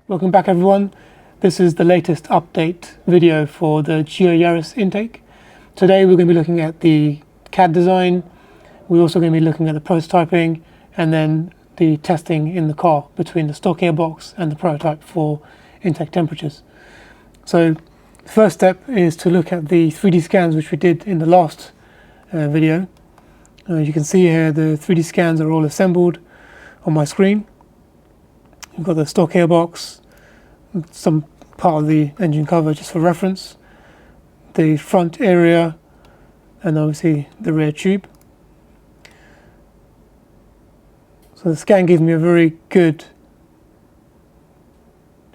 Welcome back everyone. This is the latest update video for the GR Yaris intake. Today we're going to be looking at the CAD design. We're also going to be looking at the prototyping and then the testing in the car between the stock airbox and the prototype for intake temperatures. So the first step is to look at the 3D scans which we did in the last video. As you can see here, the 3D scans are all assembled on my screen. We've got the stock airbox, some part of the engine cover just for reference, the front area, and obviously the rear tube. So the scan gives me a very good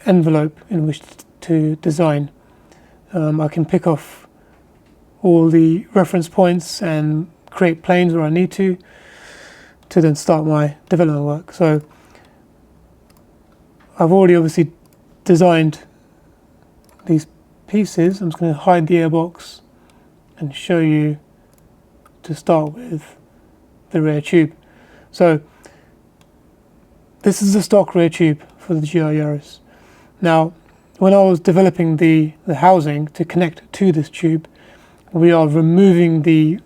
envelope in which to design. I can pick off all the reference points and create planes where I need to then start my development work. So I've already obviously designed these pieces. I'm just going to hide the airbox and show you to start with the rear tube. So this is the stock rear tube for the GR Yaris. Now when I was developing the housing to connect to this tube, we are removing the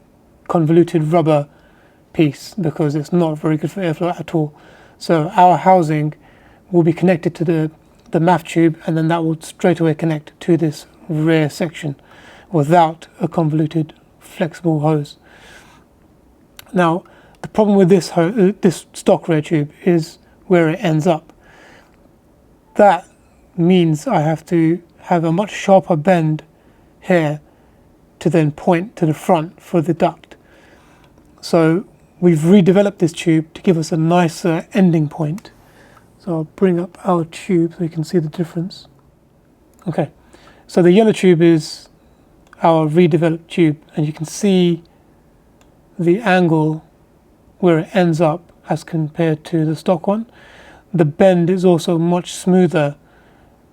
convoluted rubber piece because it's not very good for airflow at all. So our housing will be connected to the MAF tube, and then that will straight away connect to this rear section without a convoluted flexible hose. Now the problem with this stock rear tube is where it ends up. That means I have to have a much sharper bend here to then point to the front for the duct. So we've redeveloped this tube to give us a nicer ending point. So I'll bring up our tube so you can see the difference. Okay, so the yellow tube is our redeveloped tube, and you can see the angle where it ends up as compared to the stock one. The bend is also much smoother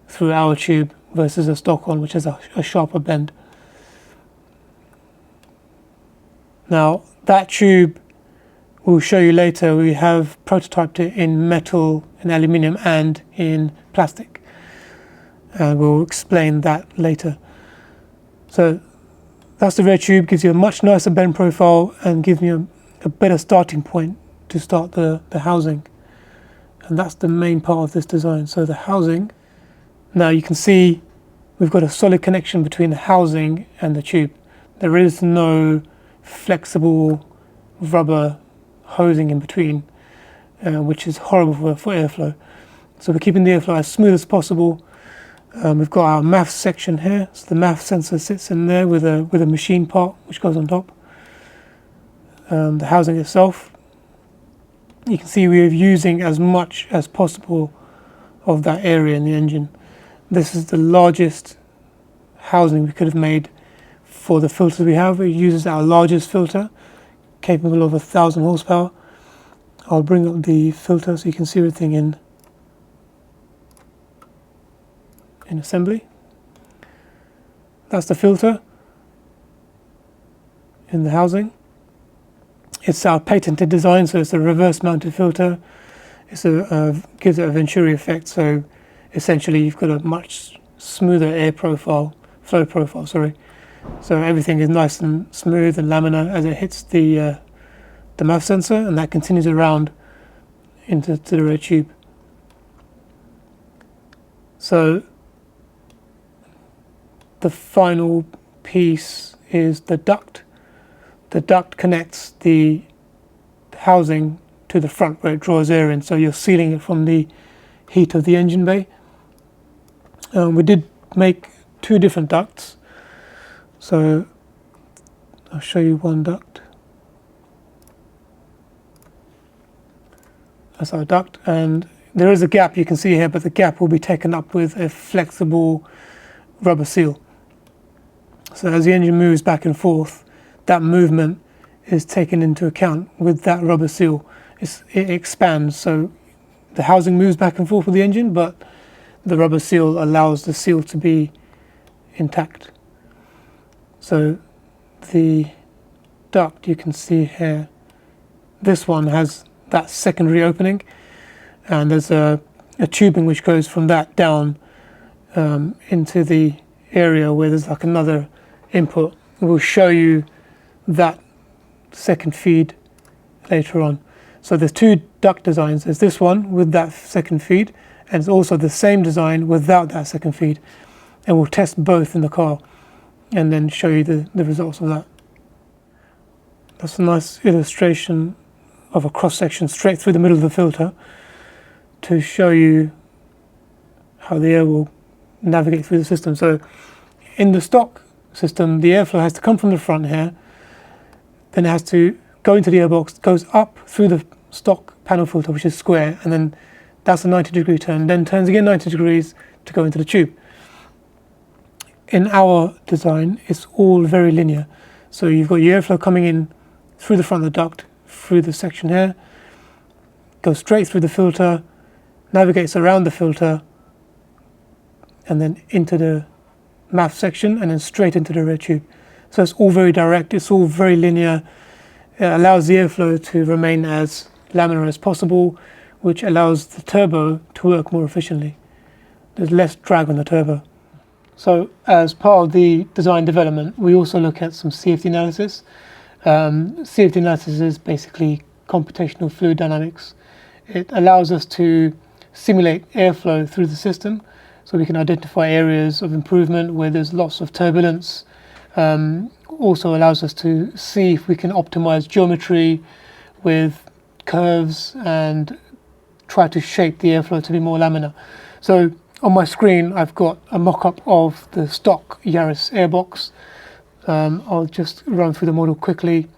through our tube versus a stock one, which has a sharper bend. Now that tube, we'll show you later, we have prototyped it in metal, in aluminium and in plastic. And we'll explain that later. So that's the rear tube, gives you a much nicer bend profile and gives me a better starting point to start the housing. And that's the main part of this design. So the housing, now you can see we've got a solid connection between the housing and the tube. There is no flexible rubber hosing in between, which is horrible for airflow. So we're keeping the airflow as smooth as possible. We've got our MAF section here. So the MAF sensor sits in there with a machine part which goes on top. The housing itself, you can see we're using as much as possible of that area in the engine. This is the largest housing we could have made for the filters we have. It uses our largest filter, capable of 1,000 horsepower. I'll bring up the filter so you can see everything in assembly. That's the filter in the housing. It's our patented design, so it's a reverse mounted filter. Gives it a Venturi effect, so essentially you've got a much smoother flow profile, sorry. So everything is nice and smooth and laminar as it hits the MAF sensor, and that continues around into the rear tube. So the final piece is the duct. The duct connects the housing to the front where it draws air in, so you're sealing it from the heat of the engine bay. We did make two different ducts. So I'll show you one duct. That's our duct, and there is a gap you can see here, but the gap will be taken up with a flexible rubber seal. So as the engine moves back and forth, that movement is taken into account with that rubber seal. It expands, so the housing moves back and forth with the engine, but the rubber seal allows the seal to be intact. So the duct you can see here, this one has that secondary opening, and there's a a tubing which goes from that down into the area where there's like another input. We'll show you that second feed later on. So there's two duct designs. There's this one with that second feed, and it's also the same design without that second feed. And we'll test both in the car and then show you the results of that. That's a nice illustration of a cross section straight through the middle of the filter to show you how the air will navigate through the system. So in the stock system, the airflow has to come from the front here, then it has to go into the airbox, goes up through the stock panel filter, which is square, and then that's a 90-degree turn, then turns again 90 degrees to go into the tube. In our design, it's all very linear. So you've got your airflow coming in through the front of the duct, through the section here, goes straight through the filter, navigates around the filter, and then into the MAF section, and then straight into the rear tube. So it's all very direct, it's all very linear. It allows the airflow to remain as laminar as possible, which allows the turbo to work more efficiently. There's less drag on the turbo. So as part of the design development, we also look at some CFD analysis. CFD analysis is basically computational fluid dynamics. It allows us to simulate airflow through the system, so we can identify areas of improvement where there's lots of turbulence. Also allows us to see if we can optimize geometry with curves and try to shape the airflow to be more laminar. So on my screen, I've got a mock-up of the stock Yaris airbox. I'll just run through the model quickly.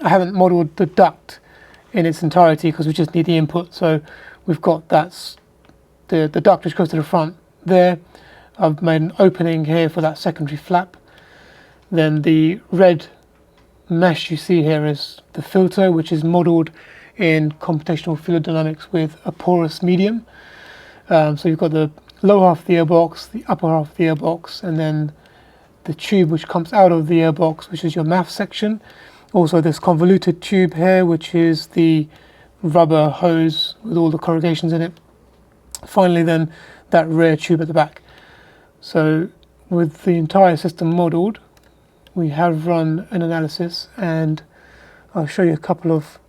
I haven't modeled the duct in its entirety because we just need the input. So we've got that's the duct which goes to the front there. I've made an opening here for that secondary flap. Then the red mesh you see here is the filter, which is modeled in computational fluid dynamics with a porous medium. So you've got the lower half of the airbox, the upper half of the airbox, and then the tube which comes out of the airbox, which is your MAF section. Also this convoluted tube here, which is the rubber hose with all the corrugations in it. Finally then, that rear tube at the back. So with the entire system modelled, we have run an analysis, and I'll show you a couple of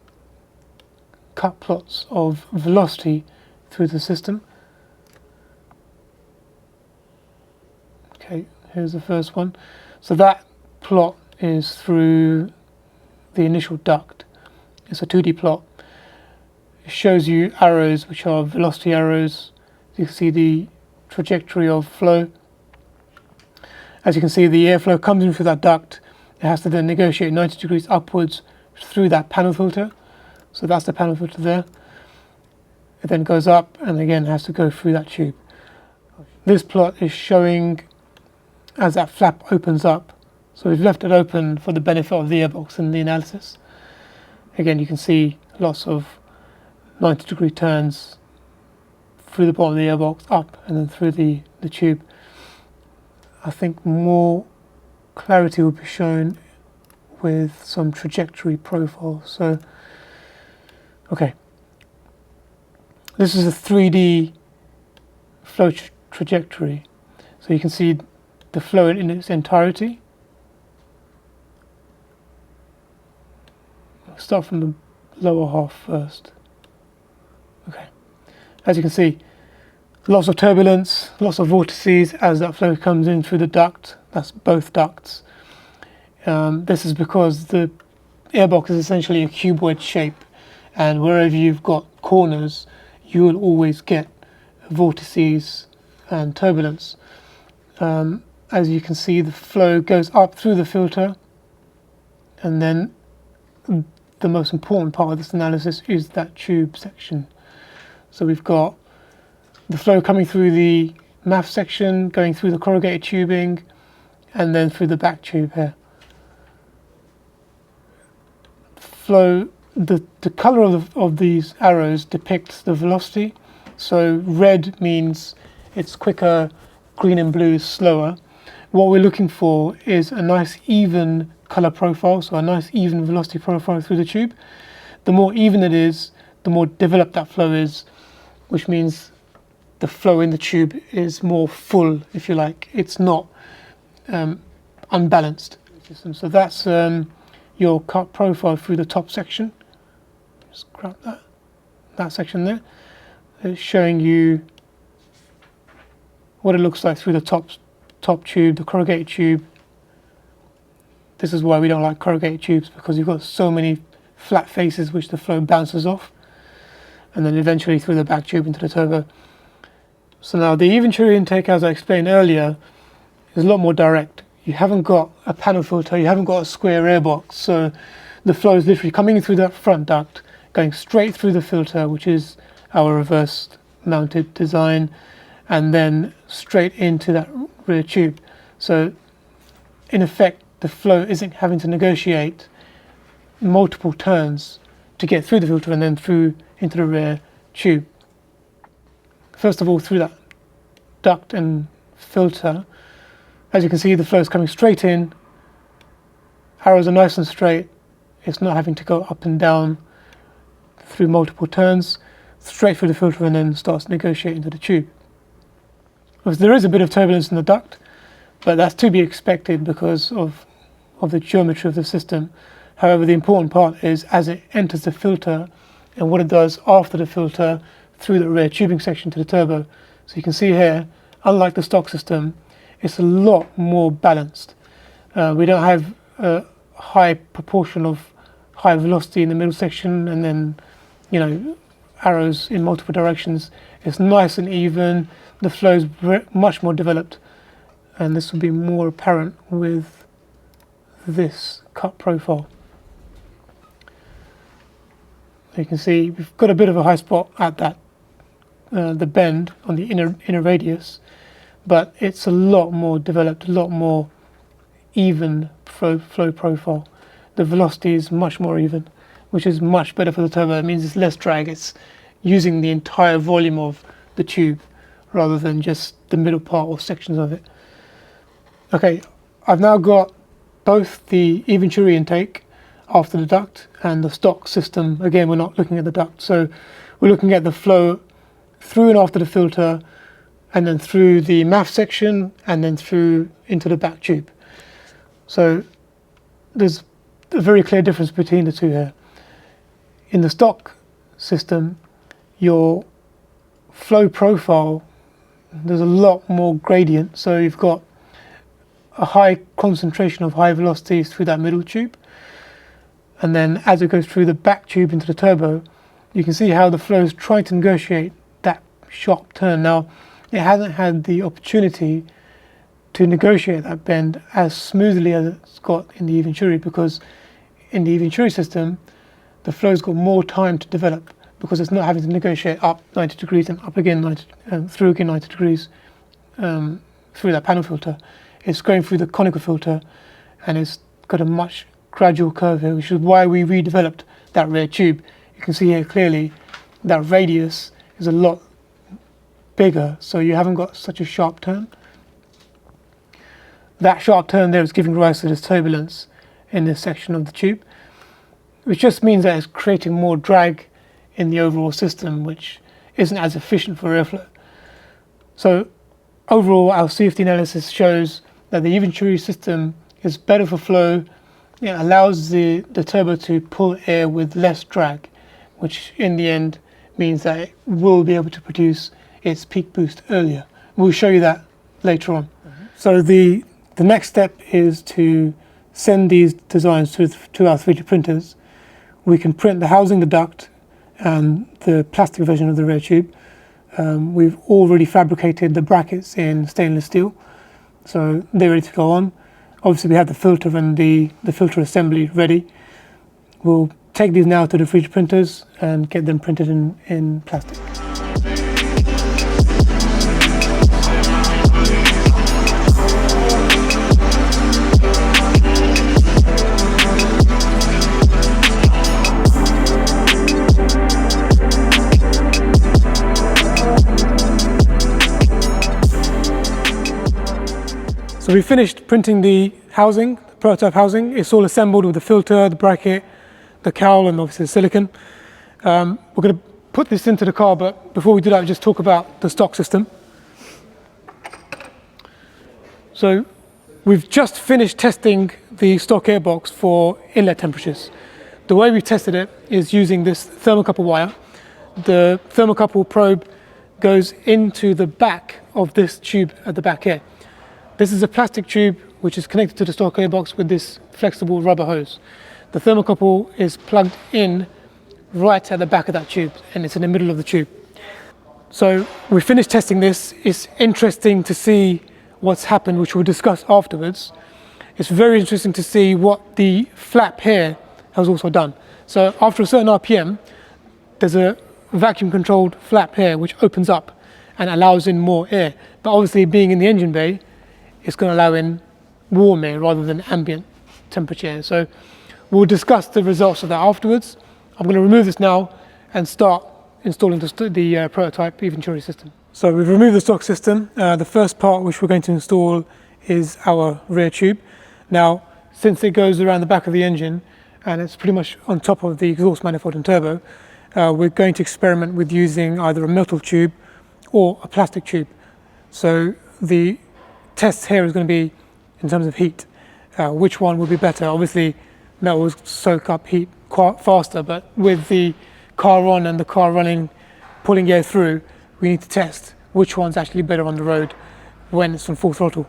cut plots of velocity through the system. Okay, here's the first one. So that plot is through the initial duct. It's a 2D plot. It shows you arrows which are velocity arrows. You can see the trajectory of flow. As you can see, the airflow comes in through that duct. It has to then negotiate 90 degrees upwards through that panel filter. So that's the panel filter there. It then goes up and again has to go through that tube. This plot is showing as that flap opens up. So we've left it open for the benefit of the airbox in the analysis. Again, you can see lots of 90-degree turns through the bottom of the airbox, up and then through the tube. I think more clarity will be shown with some trajectory profiles. So, okay. This is a 3D flow trajectory. So you can see the flow in its entirety. I'll start from the lower half first. Okay. As you can see, lots of turbulence, lots of vortices as that flow comes in through the duct. That's both ducts. This is because the airbox is essentially a cuboid shape, and wherever you've got corners, you will always get vortices and turbulence. As you can see, the flow goes up through the filter, and then the most important part of this analysis is that tube section. So we've got the flow coming through the MAF section, going through the corrugated tubing, and then through the back tube here. Flow, the color of these arrows depicts the velocity. So red means it's quicker, green and blue is slower. What we're looking for is a nice even color profile, so a nice even velocity profile through the tube. The more even it is, the more developed that flow is, which means the flow in the tube is more full, if you like. It's not unbalanced. So that's your cut profile through the top section. Just grab that section there. It's showing you what it looks like through the top tube, the corrugated tube. This is why we don't like corrugated tubes, because you've got so many flat faces which the flow bounces off, and then eventually through the back tube into the turbo. So now the Eventuri intake, as I explained earlier, is a lot more direct. You haven't got a panel filter, you haven't got a square airbox, so the flow is literally coming in through that front duct, going straight through the filter, which is our reverse mounted design, and then straight into that rear tube. So in effect, the flow isn't having to negotiate multiple turns to get through the filter and then through into the rear tube. First of all, through that duct and filter, as you can see, the flow is coming straight in. Arrows are nice and straight. It's not having to go up and down through multiple turns, straight through the filter, and then starts negotiating to the tube. There is a bit of turbulence in the duct, but that's to be expected because of the geometry of the system. However, the important part is as it enters the filter and what it does after the filter through the rear tubing section to the turbo. So you can see here, unlike the stock system, it's a lot more balanced. We don't have a high proportion of high velocity in the middle section and then, arrows in multiple directions. It's nice and even. The flow is much more developed, and this will be more apparent with this cut profile. You can see we've got a bit of a high spot at that the bend on the inner radius, but it's a lot more developed, a lot more even flow profile. The velocity is much more even, which is much better for the turbo. It means it's less drag. It's using the entire volume of the tube rather than just the middle part or sections of it. Okay, I've now got both the Eventuri intake after the duct and the stock system. Again, we're not looking at the duct, so we're looking at the flow through and after the filter, and then through the MAF section, and then through into the back tube. So there's a very clear difference between the two here. In the stock system, your flow profile, there's a lot more gradient, so you've got a high concentration of high velocities through that middle tube, and then as it goes through the back tube into the turbo, you can see how the flow is trying to negotiate that sharp turn. Now, it hasn't had the opportunity to negotiate that bend as smoothly as it's got in the Eventuri, because in the Eventuri system, the flow's got more time to develop because it's not having to negotiate up 90 degrees and up again, through again 90 degrees through that panel filter. It's going through the conical filter, and it's got a much gradual curve here, which is why we redeveloped that rear tube. You can see here clearly that radius is a lot bigger, so you haven't got such a sharp turn. That sharp turn there is giving rise to this turbulence in this section of the tube, which just means that it's creating more drag in the overall system, which isn't as efficient for airflow. So overall, our CFD analysis shows that the Eventuri system is better for flow. It allows the turbo to pull air with less drag, which in the end means that it will be able to produce its peak boost earlier. We'll show you that later on. So the next step is to send these designs to our 3D printers. We can print the housing, the duct, and the plastic version of the rear tube. We've already fabricated the brackets in stainless steel, so they're ready to go on. Obviously, we have the filter and the filter assembly ready. We'll take these now to the 3D printers and get them printed in plastic. So we finished printing the housing, the prototype housing. It's all assembled with the filter, the bracket, the cowl, and obviously the silicon. We're going to put this into the car, but before we do that, we'll just talk about the stock system. So we've just finished testing the stock airbox for inlet temperatures. The way we tested it is using this thermocouple wire. The thermocouple probe goes into the back of this tube at the back here. This is a plastic tube which is connected to the stock airbox with this flexible rubber hose. The thermocouple is plugged in right at the back of that tube, and it's in the middle of the tube. So we finished testing this. It's interesting to see what's happened, which we'll discuss afterwards. It's very interesting to see what the flap here has also done. So after a certain RPM, there's a vacuum controlled flap here which opens up and allows in more air. But obviously, being in the engine bay, it's going to allow in warm air rather than ambient temperature air. So we'll discuss the results of that afterwards. I'm going to remove this now and start installing the prototype Eventuri system. So we've removed the stock system. The first part which we're going to install is our rear tube. Now, since it goes around the back of the engine and it's pretty much on top of the exhaust manifold and turbo, we're going to experiment with using either a metal tube or a plastic tube. So the test here is going to be in terms of heat. Which one will be better? Obviously, metal will soak up heat quite faster, but with the car on and the car running, pulling air through, we need to test which one's actually better on the road when it's on full throttle.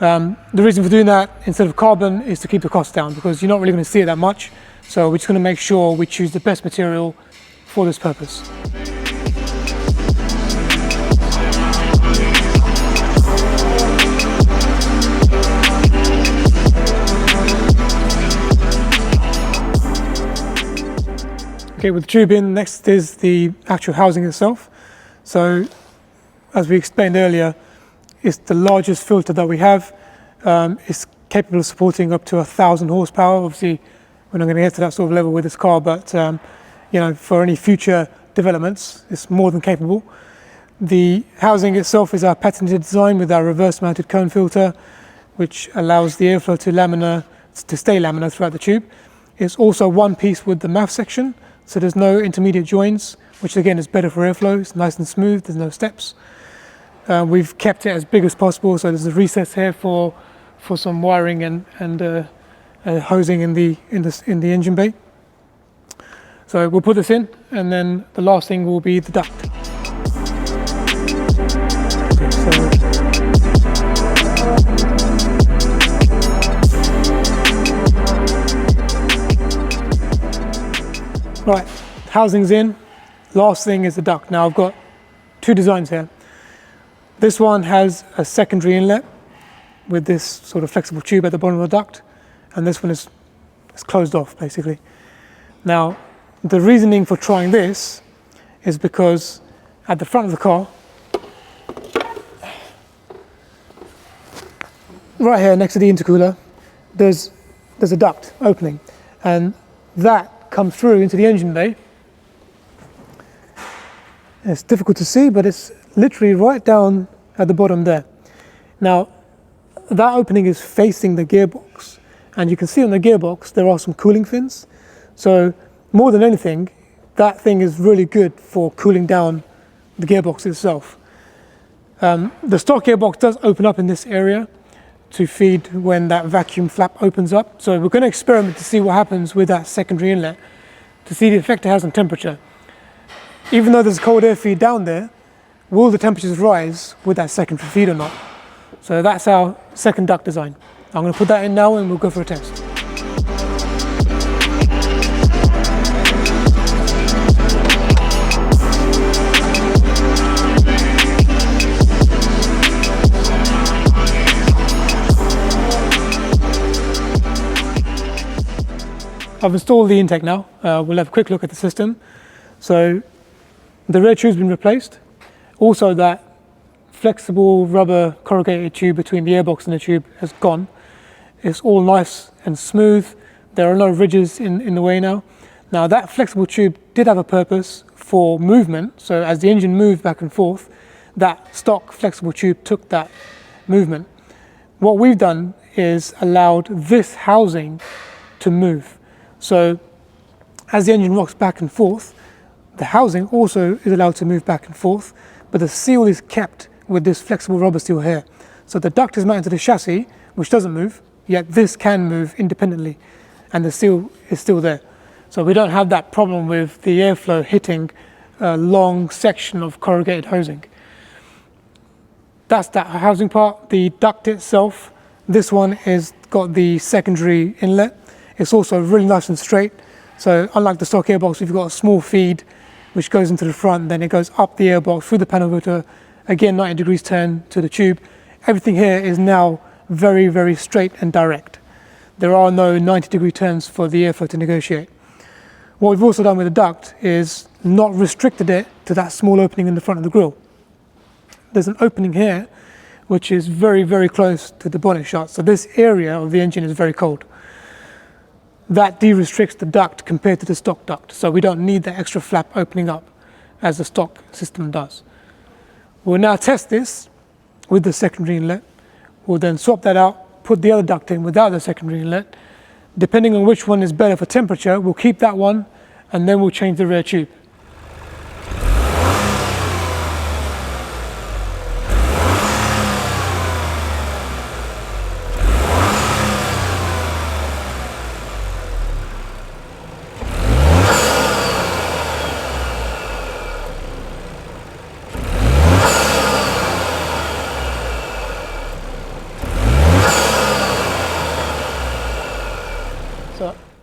The reason for doing that instead of carbon is to keep the cost down, because you're not really going to see it that much. So we're just going to make sure we choose the best material for this purpose. Okay, with the tube in, next is the actual housing itself. So, as we explained earlier, it's the largest filter that we have. It's capable of supporting up to 1,000 horsepower. Obviously, we're not going to get to that sort of level with this car, but you know, for any future developments, it's more than capable. The housing itself is our patented design with our reverse-mounted cone filter, which allows the airflow to stay laminar throughout the tube. It's also one piece with the mouth section, so there's no intermediate joins, which again is better for airflow. It's nice and smooth, there's no steps. We've kept it as big as possible, so there's a recess here for some wiring and hosing in the engine bay. So we'll put this in, and then the last thing will be the duct. Right, housing's in. Last thing is the duct. Now I've got two designs here. This one has a secondary inlet with this sort of flexible tube at the bottom of the duct, and this one is closed off basically. Now, the reasoning for trying this is because at the front of the car, right here next to the intercooler, there's a duct opening, and that comes through into the engine bay. It's difficult to see, but it's literally right down at the bottom there. Now, that opening is facing the gearbox, and you can see on the gearbox there are some cooling fins. So more than anything, that thing is really good for cooling down the gearbox itself. The stock gearbox does open up in this area to feed when that vacuum flap opens up. So we're going to experiment to see what happens with that secondary inlet, to see the effect it has on temperature. Even though there's cold air feed down there, will the temperatures rise with that secondary feed or not? So that's our second duct design. I'm going to put that in now and we'll go for a test. I've installed the intake now. We'll have a quick look at the system. So the rear tube's been replaced. Also, that flexible rubber corrugated tube between the airbox and the tube has gone. It's all nice and smooth. There are no ridges in the way now. Now, that flexible tube did have a purpose for movement. So as the engine moved back and forth, that stock flexible tube took that movement. What we've done is allowed this housing to move. So as the engine rocks back and forth, The housing also is allowed to move back and forth, but the seal is kept with this flexible rubber seal here. So the duct is mounted to the chassis, which doesn't move, yet this can move independently, and the seal is still there. So we don't have that problem with the airflow hitting a long section of corrugated hosing. That's that housing part. The duct itself, this one is got the secondary inlet. It's also really nice and straight. So unlike the stock airbox, we've got a small feed which goes into the front, then it goes up the airbox through the panel filter, again 90 degrees turn to the tube. Everything here is now very, very straight and direct. There are no 90-degree turns for the airflow to negotiate. What we've also done with the duct is not restricted it to that small opening in the front of the grille. There's an opening here which is very, very close to the bonnet shut. So this area of the engine is very cold. That de-restricts the duct compared to the stock duct. So we don't need that extra flap opening up as the stock system does. We'll now test this with the secondary inlet. We'll then swap that out, put the other duct in without the secondary inlet. Depending on which one is better for temperature, we'll keep that one and then we'll change the rear tube.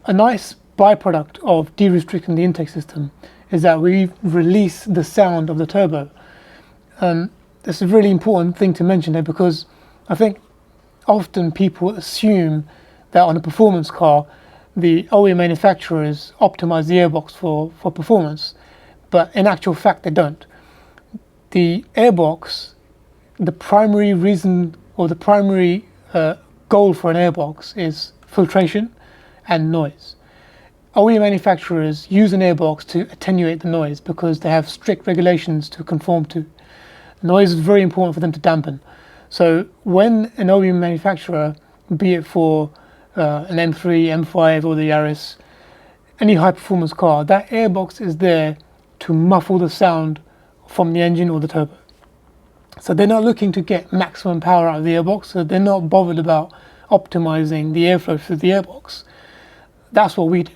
A nice byproduct of de-restricting the intake system is that we release the sound of the turbo. That's a really important thing to mention there, because I think often people assume that on a performance car, the OEM manufacturers optimize the airbox for performance, but in actual fact they don't. The airbox, the primary reason or the primary goal for an airbox is filtration and noise. OEM manufacturers use an airbox to attenuate the noise because they have strict regulations to conform to. Noise is very important for them to dampen. So when an OEM manufacturer, be it for an M3, M5 or the Yaris, any high performance car, that airbox is there to muffle the sound from the engine or the turbo. So they're not looking to get maximum power out of the airbox, so they're not bothered about optimizing the airflow through the airbox. That's what we do,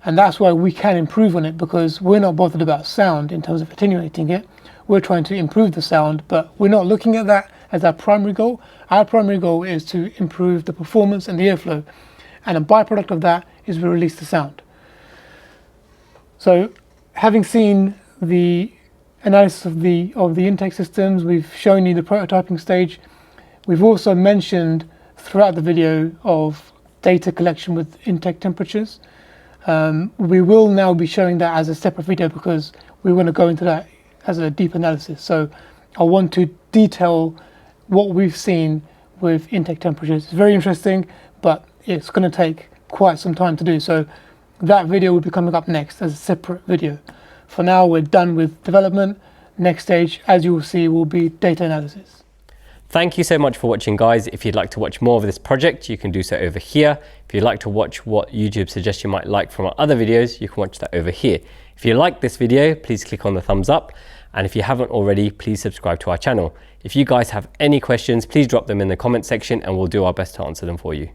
and that's why we can improve on it, because we're not bothered about sound in terms of attenuating it. We're trying to improve the sound, but we're not looking at that as our primary goal. Our primary goal is to improve the performance and the airflow, and a byproduct of that is we release the sound. So having seen the analysis of the intake systems, we've shown you the prototyping stage. We've also mentioned throughout the video of data collection with intake temperatures. We will now be showing that as a separate video because we want to go into that as a deep analysis. So I want to detail what we've seen with intake temperatures. It's very interesting, but it's going to take quite some time to do. So that video will be coming up next as a separate video. For now, we're done with development. Next stage, as you will see, will be data analysis. Thank you so much for watching, guys. If you'd like to watch more of this project, you can do so over here. If you'd like to watch what YouTube suggests you might like from our other videos, you can watch that over here. If you like this video, please click on the thumbs up. And if you haven't already, please subscribe to our channel. If you guys have any questions, please drop them in the comment section and we'll do our best to answer them for you.